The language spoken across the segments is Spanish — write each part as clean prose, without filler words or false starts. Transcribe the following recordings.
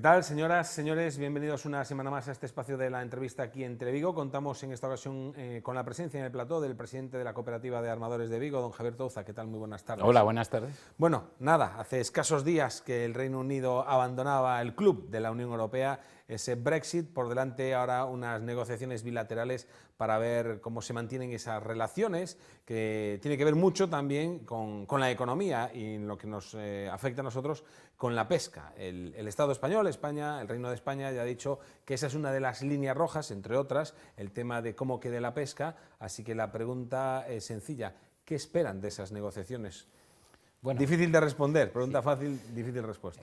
tal, señoras, señores? Bienvenidos una semana más a este espacio de la entrevista aquí en Televigo. Contamos en esta ocasión con la presencia en el plató del presidente de la Cooperativa de Armadores de Vigo, don Javier Touza. ¿Qué tal? Muy buenas tardes. Hola, buenas tardes. Bueno, nada, hace escasos días que el Reino Unido abandonaba el club de la Unión Europea, ese Brexit, por delante ahora unas negociaciones bilaterales para ver cómo se mantienen esas relaciones, que tiene que ver mucho también con la economía y en lo que nos afecta a nosotros con la pesca. El Estado español, España, el Reino de España ya ha dicho que esa es una de las líneas rojas, entre otras, el tema de cómo quede la pesca, así que la pregunta es sencilla, ¿qué esperan de esas negociaciones? Bueno, difícil de responder, pregunta sí. Fácil, difícil respuesta.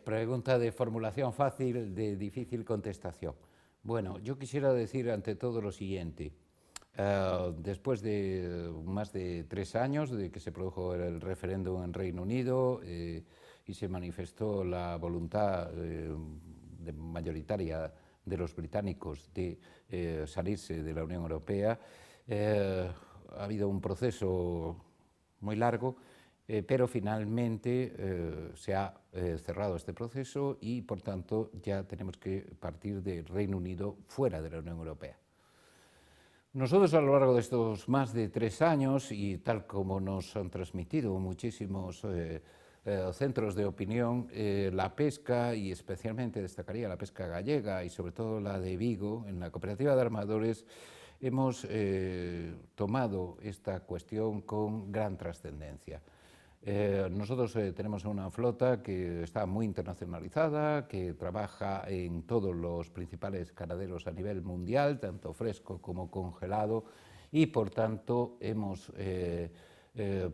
Pregunta de formulación fácil, de difícil contestación. Bueno, yo quisiera decir ante todo lo siguiente. Después de más de 3 años de que se produjo el referéndum en Reino Unido y se manifestó la voluntad mayoritaria de los británicos de salirse de la Unión Europea, ha habido un proceso muy largo, pero finalmente se ha cerrado este proceso y, por tanto, ya tenemos que partir del Reino Unido fuera de la Unión Europea. Nosotros, a lo largo de estos más de 3 años, y tal como nos han transmitido muchísimos centros de opinión, la pesca, y especialmente destacaría la pesca gallega y sobre todo la de Vigo, en la Cooperativa de Armadores, hemos tomado esta cuestión con gran trascendencia. Nosotros tenemos una flota que está muy internacionalizada, que trabaja en todos los principales canaderos a nivel mundial, tanto fresco como congelado, y por tanto hemos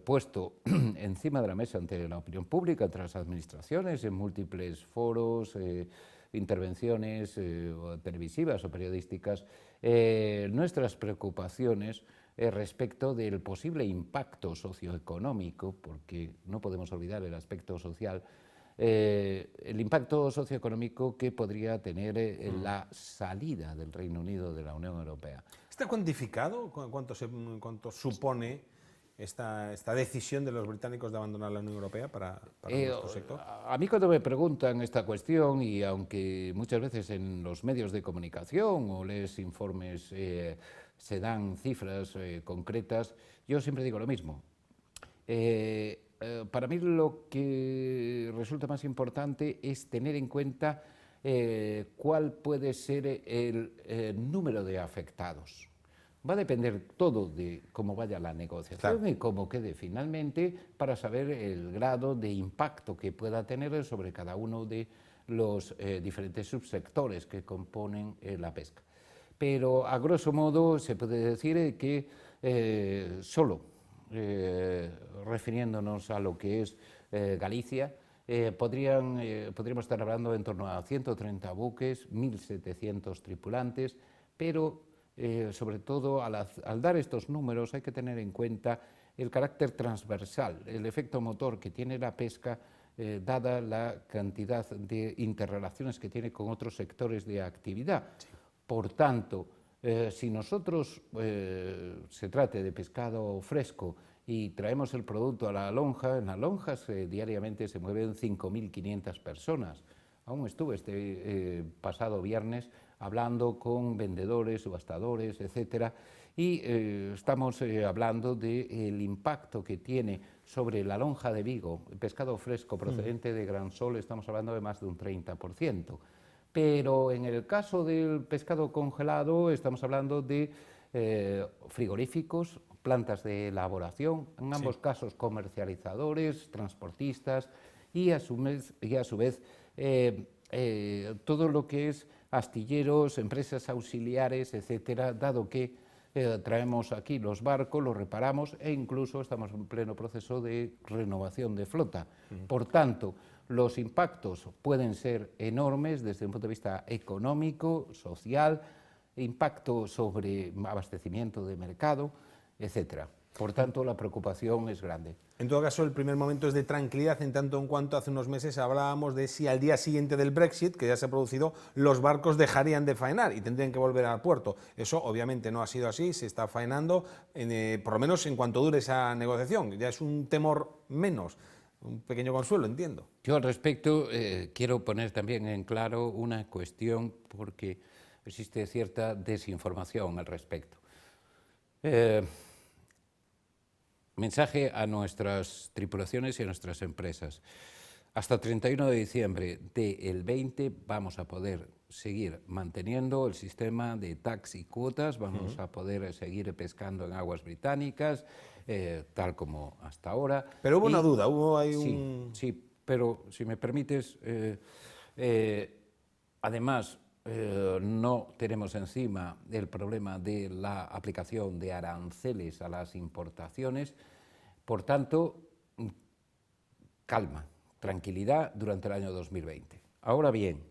puesto encima de la mesa ante la opinión pública, ante las administraciones, en múltiples foros, intervenciones televisivas o periodísticas, nuestras preocupaciones respecto del posible impacto socioeconómico, porque no podemos olvidar el aspecto social, el impacto socioeconómico que podría tener la salida del Reino Unido de la Unión Europea. ¿Está cuantificado cuánto supone esta decisión de los británicos de abandonar la Unión Europea para nuestro sector? A mí, cuando me preguntan esta cuestión, y aunque muchas veces en los medios de comunicación o lees informes se dan cifras concretas, yo siempre digo lo mismo. Para mí lo que resulta más importante es tener en cuenta cuál puede ser el número de afectados. Va a depender todo de cómo vaya la negociación, claro, y cómo quede finalmente, para saber el grado de impacto que pueda tener sobre cada uno de los diferentes subsectores que componen la pesca. Pero a grosso modo se puede decir que solo refiriéndonos a lo que es Galicia, podríamos estar hablando en torno a 130 buques, 1.700 tripulantes, pero sobre todo al dar estos números hay que tener en cuenta el carácter transversal, el efecto motor que tiene la pesca, dada la cantidad de interrelaciones que tiene con otros sectores de actividad. Sí. Por tanto, si nosotros se trate de pescado fresco y traemos el producto a la lonja, en las lonjas diariamente se mueven 5.500 personas. Aún estuve este pasado viernes hablando con vendedores, subastadores, etcétera, y estamos hablando del impacto que tiene sobre la lonja de Vigo, el pescado fresco procedente de Gran Sol, estamos hablando de más de un 30%. Pero en el caso del pescado congelado estamos hablando de frigoríficos, plantas de elaboración, en ambos casos comercializadores, transportistas y a su vez todo lo que es astilleros, empresas auxiliares, etcétera, dado que traemos aquí los barcos, los reparamos e incluso estamos en pleno proceso de renovación de flota. Por tanto, los impactos pueden ser enormes desde un punto de vista económico, social, impacto sobre abastecimiento de mercado, etcétera. Por tanto, la preocupación es grande. En todo caso, el primer momento es de tranquilidad, en tanto en cuanto hace unos meses hablábamos de si al día siguiente del Brexit, que ya se ha producido, los barcos dejarían de faenar y tendrían que volver al puerto. Eso obviamente no ha sido así, se está faenando, por lo menos en cuanto dure esa negociación. Ya es un temor menos. un pequeño consuelo, entiendo. Yo al respecto quiero poner también en claro una cuestión porque existe cierta desinformación al respecto. Mensaje a nuestras tripulaciones y a nuestras empresas. Hasta 31 de diciembre del 20 vamos a poder seguir manteniendo el sistema de tax y cuotas, vamos a poder seguir pescando en aguas británicas, tal como hasta ahora. Pero hubo una duda, hubo ahí Sí, pero si me permites, además no tenemos encima el problema de la aplicación de aranceles a las importaciones, por tanto, calma, tranquilidad durante el año 2020. Ahora bien,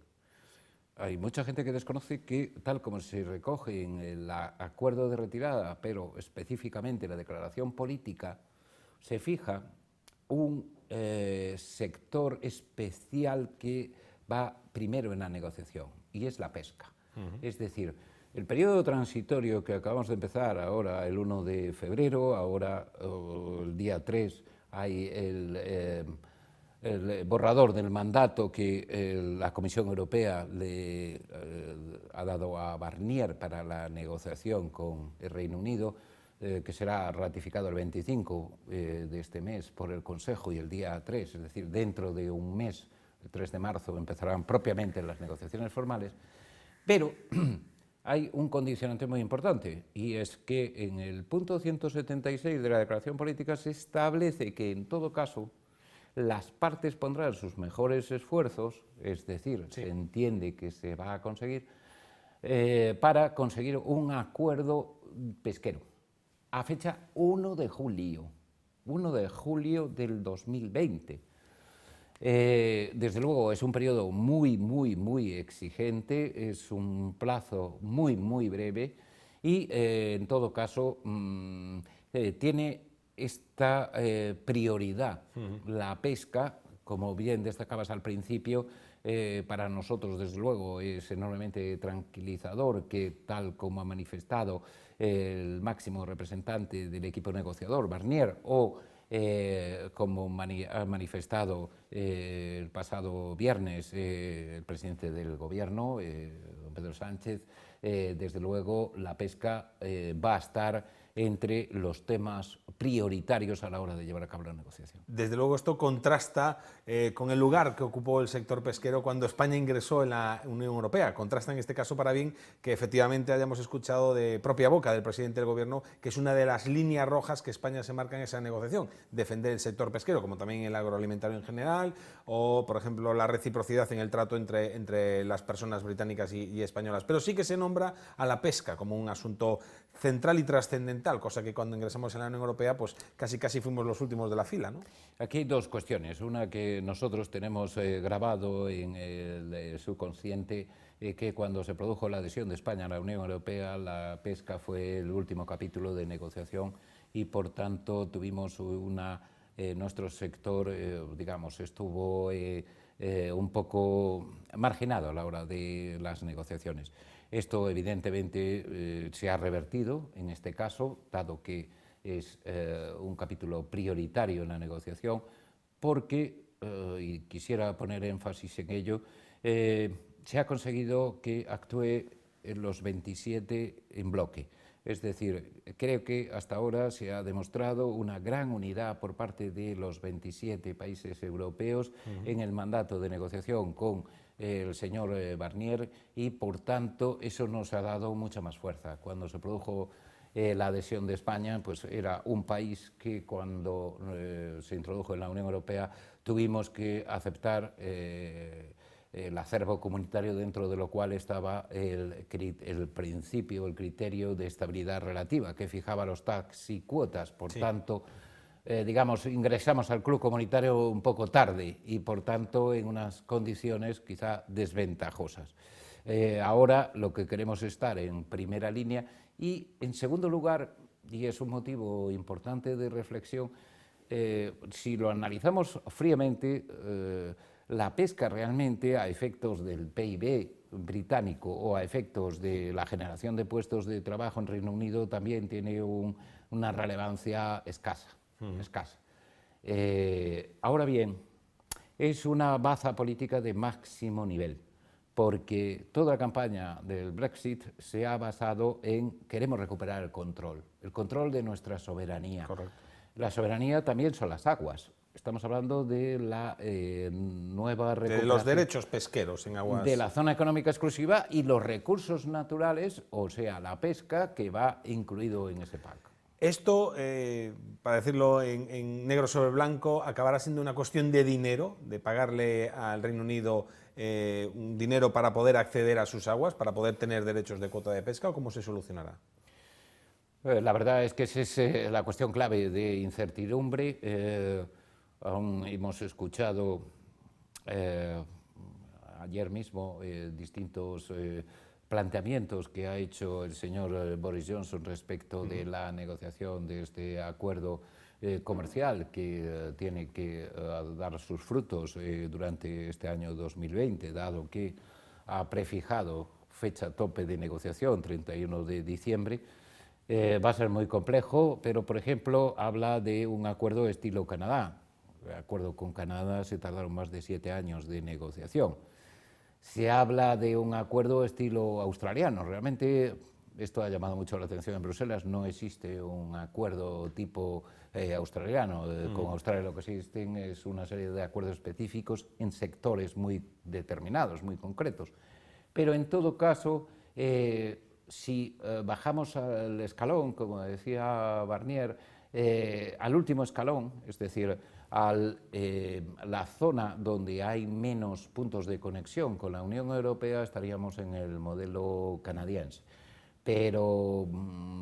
hay mucha gente que desconoce que, tal como se recoge en el acuerdo de retirada, pero específicamente en la declaración política, se fija un sector especial que va primero en la negociación, y es la pesca. Es decir, el periodo transitorio que acabamos de empezar ahora, el 1 de febrero, ahora el día 3, hay el borrador del mandato que la Comisión Europea le ha dado a Barnier para la negociación con el Reino Unido, que será ratificado el 25 de este mes por el Consejo y el día 3, es decir, dentro de un mes, el 3 de marzo, empezarán propiamente las negociaciones formales, pero hay un condicionante muy importante, y es que en el punto 176 de la Declaración Política se establece que, en todo caso, las partes pondrán sus mejores esfuerzos, es decir, se entiende que se va a conseguir, para conseguir un acuerdo pesquero, a fecha 1 de julio del 2020. Desde luego es un periodo muy exigente, es un plazo muy breve y en todo caso tiene esta prioridad. La pesca, como bien destacabas al principio, para nosotros desde luego es enormemente tranquilizador que, tal como ha manifestado el máximo representante del equipo negociador, Barnier, o como ha manifestado el pasado viernes el presidente del Gobierno, don Pedro Sánchez, desde luego la pesca va a estar entre los temas prioritarios a la hora de llevar a cabo la negociación. Desde luego esto contrasta con el lugar que ocupó el sector pesquero cuando España ingresó en la Unión Europea. Contrasta en este caso para bien que efectivamente hayamos escuchado de propia boca del presidente del Gobierno que es una de las líneas rojas que España se marca en esa negociación, defender el sector pesquero, como también el agroalimentario en general, o por ejemplo la reciprocidad en el trato entre las personas británicas y españolas. Pero sí que se nombra a la pesca como un asunto central y trascendental, cosa que cuando ingresamos en la Unión Europea pues casi fuimos los últimos de la fila, ¿no? Aquí hay dos cuestiones. Una que nosotros tenemos grabado en el subconsciente, que cuando se produjo la adhesión de España a la Unión Europea, la pesca fue el último capítulo de negociación y por tanto tuvimos nuestro sector, digamos, estuvo un poco marginado a la hora de las negociaciones. Esto evidentemente se ha revertido en este caso, dado que es un capítulo prioritario en la negociación, porque, y quisiera poner énfasis en ello, se ha conseguido que actúe en los 27 en bloque. Es decir, creo que hasta ahora se ha demostrado una gran unidad por parte de los 27 países europeos en el mandato de negociación con el señor Barnier y, por tanto, eso nos ha dado mucha más fuerza. Cuando se produjo la adhesión de España, pues era un país que cuando se introdujo en la Unión Europea tuvimos que aceptar el acervo comunitario, dentro de lo cual estaba el principio, el criterio de estabilidad relativa, que fijaba los tax y cuotas. Por tanto, digamos, ingresamos al club comunitario un poco tarde y, por tanto, en unas condiciones quizá desventajosas. Ahora lo que queremos es estar en primera línea y, en segundo lugar, y es un motivo importante de reflexión, si lo analizamos fríamente, la pesca realmente, a efectos del PIB británico o a efectos de la generación de puestos de trabajo en Reino Unido, también tiene una relevancia escasa. Ahora bien, es una baza política de máximo nivel, porque toda la campaña del Brexit se ha basado en queremos recuperar el control de nuestra soberanía. Correcto. La soberanía también son las aguas. Estamos hablando de la nueva recuperación De los derechos pesqueros en aguas. de la zona económica exclusiva y los recursos naturales, o sea, la pesca, que va incluido en ese pacto. Esto, para decirlo en negro sobre blanco, acabará siendo una cuestión de dinero, de pagarle al Reino Unido un dinero para poder acceder a sus aguas, para poder tener derechos de cuota de pesca, ¿o cómo se solucionará? La verdad es que esa es la cuestión clave de incertidumbre. Aún hemos escuchado ayer mismo distintos planteamientos que ha hecho el señor Boris Johnson respecto de la negociación de este acuerdo comercial que tiene que dar sus frutos durante este año 2020, dado que ha prefijado fecha tope de negociación, 31 de diciembre. Va a ser muy complejo, pero por ejemplo habla de un acuerdo estilo Canadá. El acuerdo con Canadá se tardaron más de 7 años de negociación. Se habla de un acuerdo estilo australiano. Realmente esto ha llamado mucho la atención en Bruselas. No existe un acuerdo tipo australiano. Con Australia lo que existen es una serie de acuerdos específicos en sectores muy determinados, muy concretos. Pero en todo caso, si bajamos al escalón, como decía Barnier, al último escalón, es decir, a la zona donde hay menos puntos de conexión con la Unión Europea, estaríamos en el modelo canadiense. Pero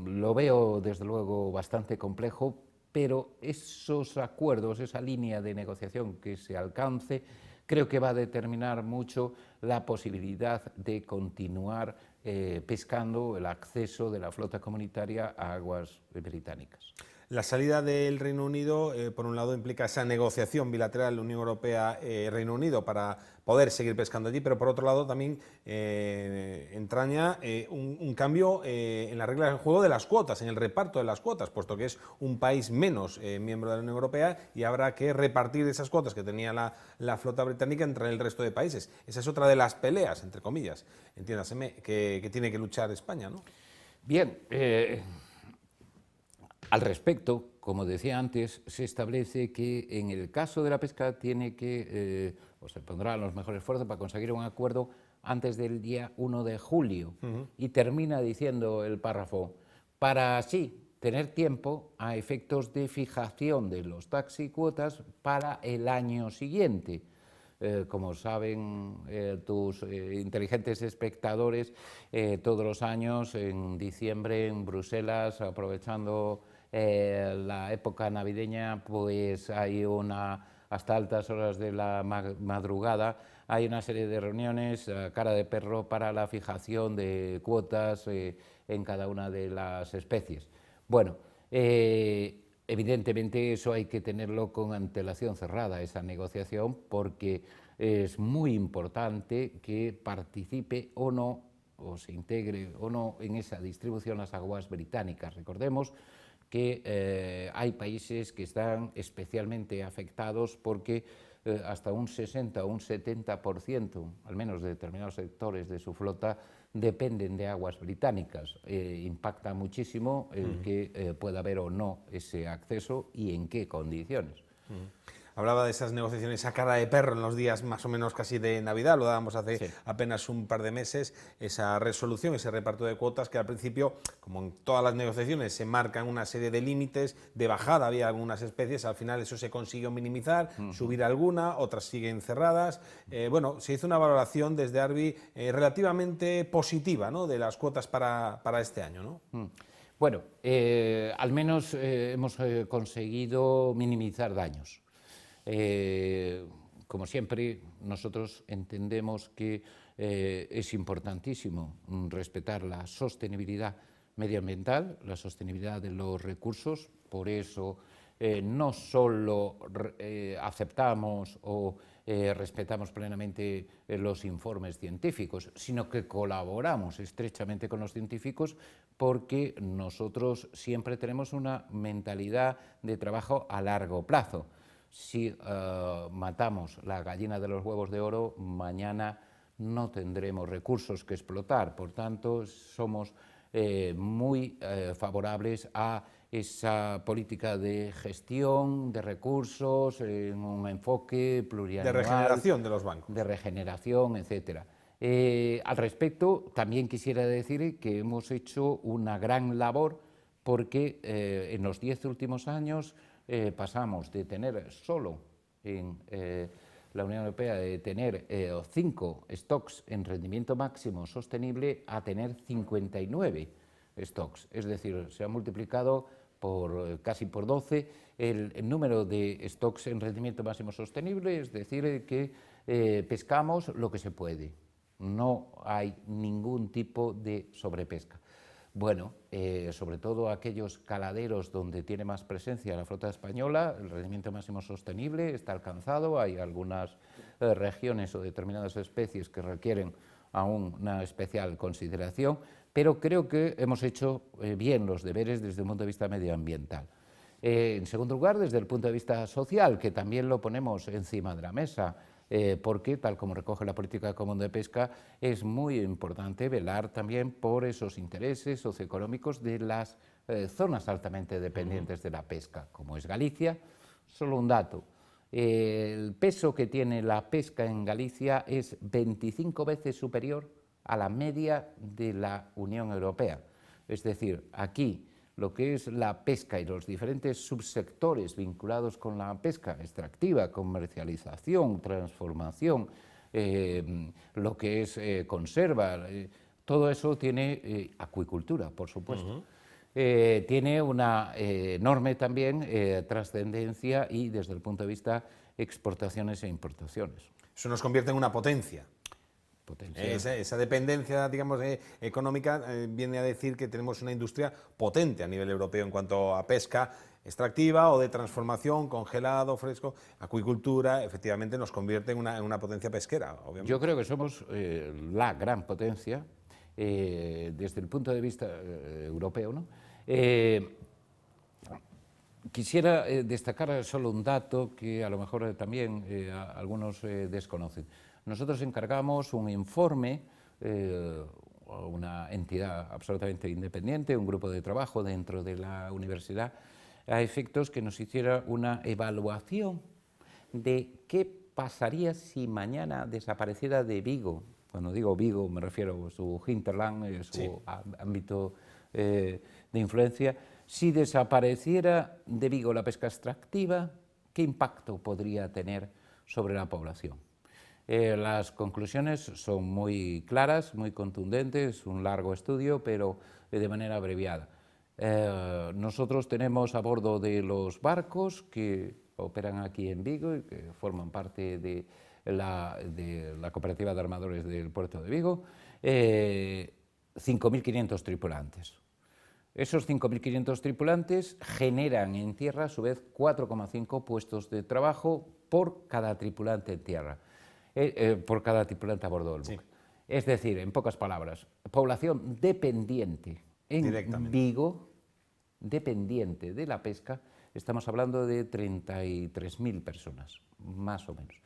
lo veo desde luego bastante complejo, pero esos acuerdos, esa línea de negociación que se alcance, creo que va a determinar mucho la posibilidad de continuar pescando el acceso de la flota comunitaria a aguas británicas. La salida del Reino Unido, por un lado, implica esa negociación bilateral Unión Europea-Reino Unido para poder seguir pescando allí, pero por otro lado también entraña un cambio en las reglas del juego de las cuotas, en el reparto de las cuotas, puesto que es un país menos miembro de la Unión Europea y habrá que repartir esas cuotas que tenía la flota británica entre el resto de países. Esa es otra de las peleas, entre comillas, entiéndaseme, que tiene que luchar España, ¿no? Bien, al respecto, como decía antes, se establece que en el caso de la pesca tiene que, o se pondrán los mejores esfuerzos para conseguir un acuerdo antes del día 1 de julio. Y termina diciendo el párrafo, para así tener tiempo a efectos de fijación de los taxicuotas para el año siguiente. Como saben tus inteligentes espectadores, todos los años en diciembre en Bruselas, aprovechando la época navideña, pues hay hasta altas horas de la madrugada, hay una serie de reuniones cara de perro para la fijación de cuotas en cada una de las especies. Bueno, evidentemente eso hay que tenerlo con antelación cerrada, esa negociación, porque es muy importante que participe o no, o se integre o no en esa distribución las aguas británicas. Recordemos que hay países que están especialmente afectados porque hasta un 60 o un 70%, al menos de determinados sectores de su flota, dependen de aguas británicas. Impacta muchísimo el que pueda haber o no ese acceso y en qué condiciones. Hablaba de esas negociaciones a cara de perro en los días más o menos casi de Navidad, lo dábamos hace apenas un par de meses, esa resolución, ese reparto de cuotas que al principio, como en todas las negociaciones, se marcan una serie de límites, de bajada había algunas especies, al final eso se consiguió minimizar, subir alguna, otras siguen cerradas. Bueno, se hizo una valoración desde ARBI relativamente positiva, ¿no?, de las cuotas para este año, ¿no? Bueno, al menos hemos conseguido minimizar daños. Como siempre, nosotros entendemos que es importantísimo respetar la sostenibilidad medioambiental, la sostenibilidad de los recursos, por eso no solo aceptamos o respetamos plenamente los informes científicos, sino que colaboramos estrechamente con los científicos porque nosotros siempre tenemos una mentalidad de trabajo a largo plazo. Si matamos la gallina de los huevos de oro, mañana no tendremos recursos que explotar. Por tanto, somos muy favorables a esa política de gestión de recursos, en un enfoque plurianual. De regeneración de los bancos. De regeneración, etcétera. Al respecto, también quisiera decir que hemos hecho una gran labor porque en los 10 últimos años pasamos de tener solo en la Unión Europea de tener 5 stocks en rendimiento máximo sostenible a tener 59 stocks. Es decir, se ha multiplicado casi por 12 el número de stocks en rendimiento máximo sostenible, es decir, que pescamos lo que se puede. No hay ningún tipo de sobrepesca. Bueno, sobre todo aquellos caladeros donde tiene más presencia la flota española, el rendimiento máximo sostenible está alcanzado. Hay algunas regiones o determinadas especies que requieren aún una especial consideración, pero creo que hemos hecho bien los deberes desde un punto de vista medioambiental. En segundo lugar, desde el punto de vista social, que también lo ponemos encima de la mesa, porque, tal como recoge la política común de pesca, es muy importante velar también por esos intereses socioeconómicos de las zonas altamente dependientes de la pesca, como es Galicia. Solo un dato: el peso que tiene la pesca en Galicia es 25 veces superior a la media de la Unión Europea. Es decir, aquí lo que es la pesca y los diferentes subsectores vinculados con la pesca extractiva, comercialización, transformación, lo que es conserva, todo eso tiene acuicultura, por supuesto. Tiene una enorme también trascendencia y desde el punto de vista exportaciones e importaciones. Eso nos convierte en una potencia. Esa dependencia, digamos, económica viene a decir que tenemos una industria potente a nivel europeo en cuanto a pesca extractiva o de transformación, congelado, fresco, acuicultura. Efectivamente nos convierte en una potencia pesquera, obviamente. Yo creo que somos la gran potencia desde el punto de vista europeo, ¿no? Quisiera destacar solo un dato que a lo mejor también algunos desconocen. Nosotros encargamos un informe a una entidad absolutamente independiente, un grupo de trabajo dentro de la universidad, a efectos que nos hiciera una evaluación de qué pasaría si mañana desapareciera de Vigo. Cuando digo Vigo me refiero a su hinterland, su ámbito de influencia. Si desapareciera de Vigo la pesca extractiva, ¿qué impacto podría tener sobre la población? Las conclusiones son muy claras, muy contundentes, un largo estudio, pero de manera abreviada. Nosotros tenemos a bordo de los barcos que operan aquí en Vigo y que forman parte de la cooperativa de armadores del puerto de Vigo, 5.500 tripulantes. Esos 5.500 tripulantes generan en tierra, a su vez, 4,5 puestos de trabajo por cada tripulante en tierra. Por cada tripulante a bordo del buque. Sí. Es decir, en pocas palabras, población dependiente en Vigo, dependiente de la pesca, estamos hablando de 33.000 personas, más o menos.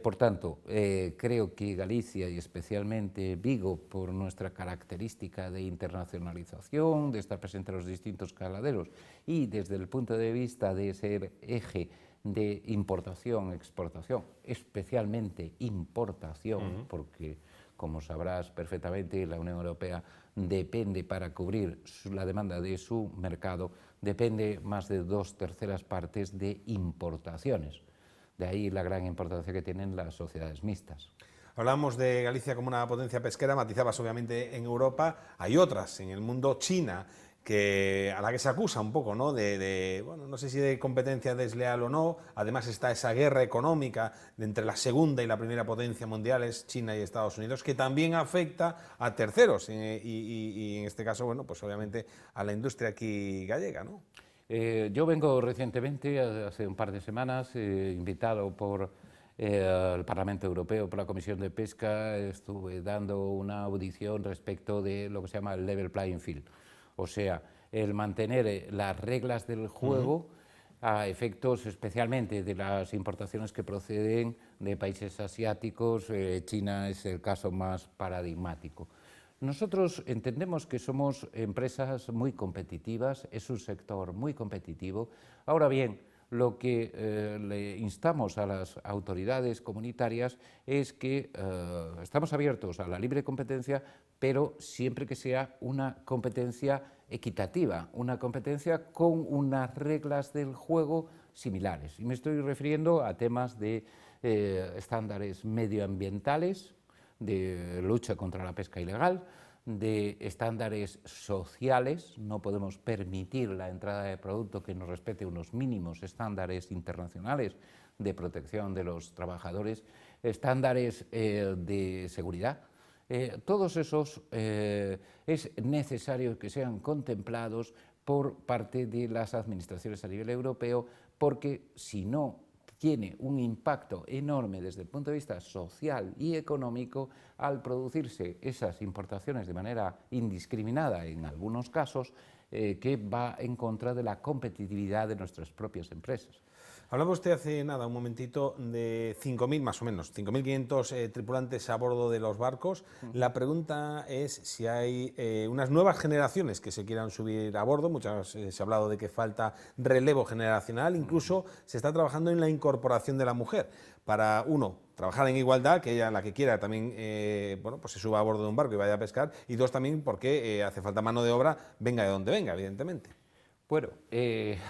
Por tanto, creo que Galicia y especialmente Vigo, por nuestra característica de internacionalización, de estar presente en los distintos caladeros y desde el punto de vista de ser eje de importación, exportación, especialmente importación, porque, como sabrás perfectamente, la Unión Europea depende, para cubrir la demanda de su mercado, depende más de 2/3 partes de importaciones. De ahí la gran importancia que tienen las sociedades mixtas. Hablamos de Galicia como una potencia pesquera, matizabas obviamente en Europa, hay otras en el mundo, China, a la que se acusa un poco, ¿no? Bueno, no sé si de competencia desleal o no. Además está esa guerra económica entre la segunda y la primera potencia mundiales, China y Estados Unidos, que también afecta a terceros y en este caso, bueno, pues obviamente a la industria aquí gallega, ¿no? Yo vengo recientemente, hace un par de semanas, invitado por el Parlamento Europeo, por la Comisión de Pesca. Estuve dando una audición respecto de lo que se llama el level playing field. O sea, el mantener las reglas del juego a efectos especialmente de las importaciones que proceden de países asiáticos. China es el caso más paradigmático. Nosotros entendemos que somos empresas muy competitivas, es un sector muy competitivo. Ahora bien, lo que le instamos a las autoridades comunitarias es que estamos abiertos a la libre competencia, pero siempre que sea una competencia equitativa, una competencia con unas reglas del juego similares. Y me estoy refiriendo a temas de estándares medioambientales, de lucha contra la pesca ilegal, de estándares sociales. No podemos permitir la entrada de producto que no respete unos mínimos estándares internacionales de protección de los trabajadores, estándares de seguridad. Todos esos es necesario que sean contemplados por parte de las administraciones a nivel europeo, porque si no tiene un impacto enorme desde el punto de vista social y económico al producirse esas importaciones de manera indiscriminada en algunos casos, que va en contra de la competitividad de nuestras propias empresas. Hablaba usted hace nada, un momentito, de 5.000 más o menos, 5.500 tripulantes a bordo de los barcos. La pregunta es si hay unas nuevas generaciones que se quieran subir a bordo. Muchas se ha hablado de que falta relevo generacional, incluso se está trabajando en la incorporación de la mujer para, uno, trabajar en igualdad, que ella, la que quiera, también bueno, pues se suba a bordo de un barco y vaya a pescar, y dos, también porque hace falta mano de obra, venga de donde venga, evidentemente. Bueno,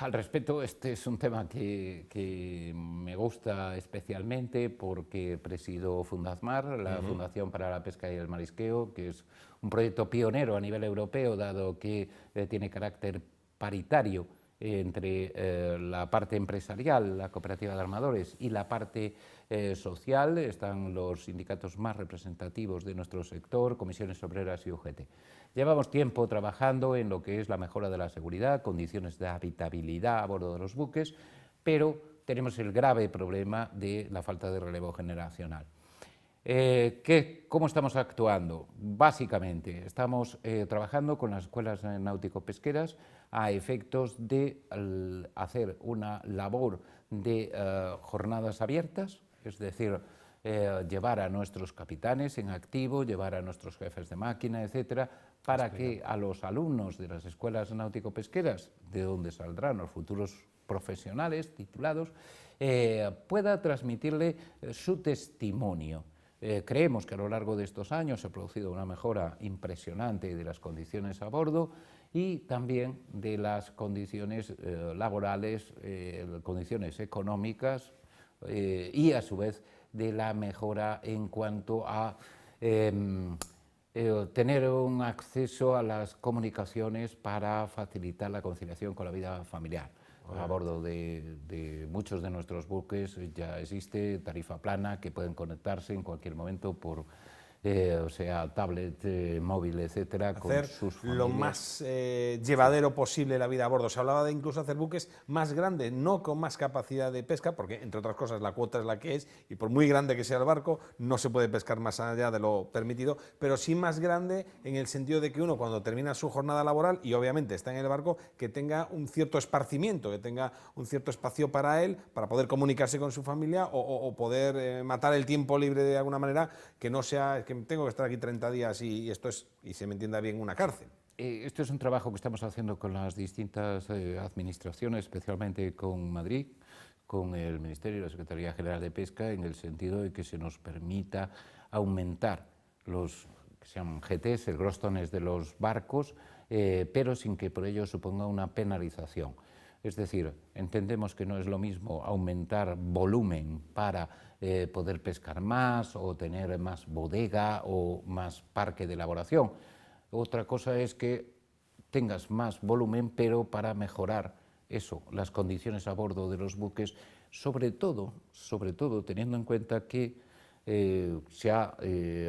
al respecto, este es un tema que me gusta especialmente porque presido Fundazmar, la Fundación para la Pesca y el Marisqueo, que es un proyecto pionero a nivel europeo, dado que tiene carácter paritario entre la parte empresarial, la cooperativa de armadores, y la parte social. Están los sindicatos más representativos de nuestro sector, comisiones obreras y UGT. Llevamos tiempo trabajando en lo que es la mejora de la seguridad, condiciones de habitabilidad a bordo de los buques, pero tenemos el grave problema de la falta de relevo generacional. ¿Cómo estamos actuando? Básicamente, estamos trabajando con las escuelas náutico-pesqueras a efectos de hacer una labor de jornadas abiertas, es decir, llevar a nuestros capitanes en activo, llevar a nuestros jefes de máquina, etcétera, para que a los alumnos de las escuelas náutico-pesqueras, de donde saldrán los futuros profesionales titulados, pueda transmitirle su testimonio. Creemos que a lo largo de estos años se ha producido una mejora impresionante de las condiciones a bordo y también de las condiciones laborales, condiciones económicas y a su vez de la mejora en cuanto a tener un acceso a las comunicaciones para facilitar la conciliación con la vida familiar. A bordo de muchos de nuestros buques ya existe tarifa plana que pueden conectarse en cualquier momento por o sea, tablet, móvil, etcétera, hacer con sus familias. Lo más llevadero posible la vida a bordo. Se hablaba de incluso hacer buques más grandes, no con más capacidad de pesca, porque entre otras cosas la cuota es la que es y por muy grande que sea el barco no se puede pescar más allá de lo permitido, pero sí más grande en el sentido de que uno cuando termina su jornada laboral y obviamente está en el barco, que tenga un cierto esparcimiento, que tenga un cierto espacio para él, para poder comunicarse con su familia o poder matar el tiempo libre de alguna manera, que no sea que tengo que estar aquí 30 días y esto es, y se me entienda bien, una cárcel. Esto es un trabajo que estamos haciendo con las distintas administraciones, especialmente con Madrid, con el Ministerio y la Secretaría General de Pesca, en el sentido de que se nos permita aumentar los que se llaman GTs, el gross tonnage de los barcos, pero sin que por ello suponga una penalización. Es decir, entendemos que no es lo mismo aumentar volumen para poder pescar más o tener más bodega o más parque de elaboración. Otra cosa es que tengas más volumen, pero para mejorar eso, las condiciones a bordo de los buques, sobre todo teniendo en cuenta que se ha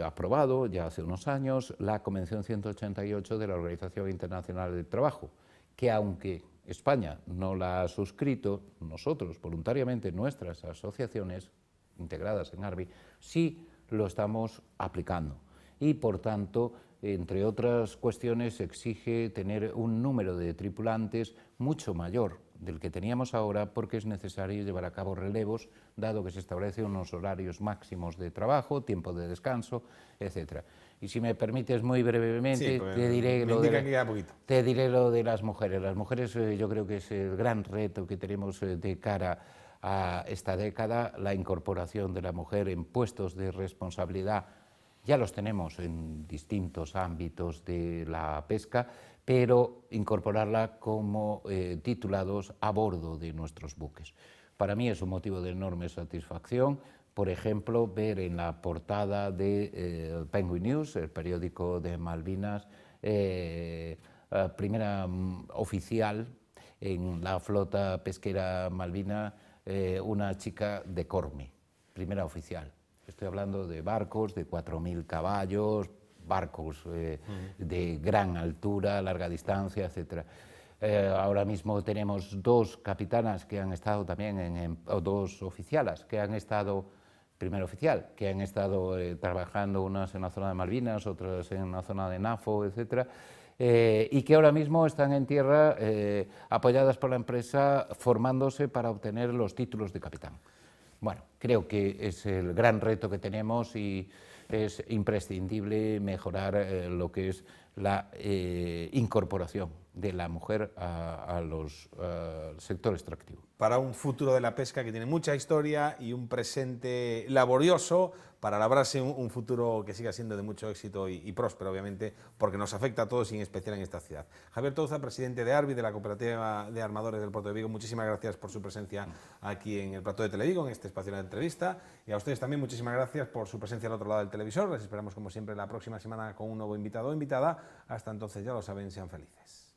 aprobado ya hace unos años la Convención 188 de la Organización Internacional del Trabajo, que aunque España no la ha suscrito, nosotros voluntariamente, nuestras asociaciones integradas en ARBI, sí lo estamos aplicando y por tanto entre otras cuestiones, exige tener un número de tripulantes mucho mayor del que teníamos ahora, porque es necesario llevar a cabo relevos, dado que se establecen unos horarios máximos de trabajo, tiempo de descanso, etc. Y si me permites muy brevemente, Sí, te diré te diré lo de las mujeres. Las mujeres yo creo que es el gran reto que tenemos de cara a esta década, la incorporación de la mujer en puestos de responsabilidad. Ya los tenemos en distintos ámbitos de la pesca, pero incorporarla como titulados a bordo de nuestros buques. Para mí es un motivo de enorme satisfacción, por ejemplo, ver en la portada de Penguin News, el periódico de Malvinas, primera oficial en la flota pesquera malvina, una chica de Corme, primera oficial. Estoy hablando de barcos de 4.000 caballos, barcos de gran altura, larga distancia, etc. Ahora mismo tenemos dos capitanas que han estado también, o dos oficialas que han estado, primer oficial, que han estado trabajando, unas en la zona de Malvinas, otras en la zona de NAFO, etc. Y que ahora mismo están en tierra apoyadas por la empresa, formándose para obtener los títulos de capitán. Bueno, creo que es el gran reto que tenemos y es imprescindible mejorar lo que es la incorporación de la mujer al sector extractivo. Para un futuro de la pesca que tiene mucha historia y un presente laborioso para labrarse un futuro que siga siendo de mucho éxito y próspero, obviamente, porque nos afecta a todos y en especial en esta ciudad. Javier Touza, presidente de ARVI, de la Cooperativa de Armadores del Puerto de Vigo, muchísimas gracias por su presencia aquí en el plató de Televigo, en este espacio de entrevista, y a ustedes también muchísimas gracias por su presencia al otro lado del televisor. Les esperamos como siempre la próxima semana con un nuevo invitado o invitada. Hasta entonces, ya lo saben, sean felices.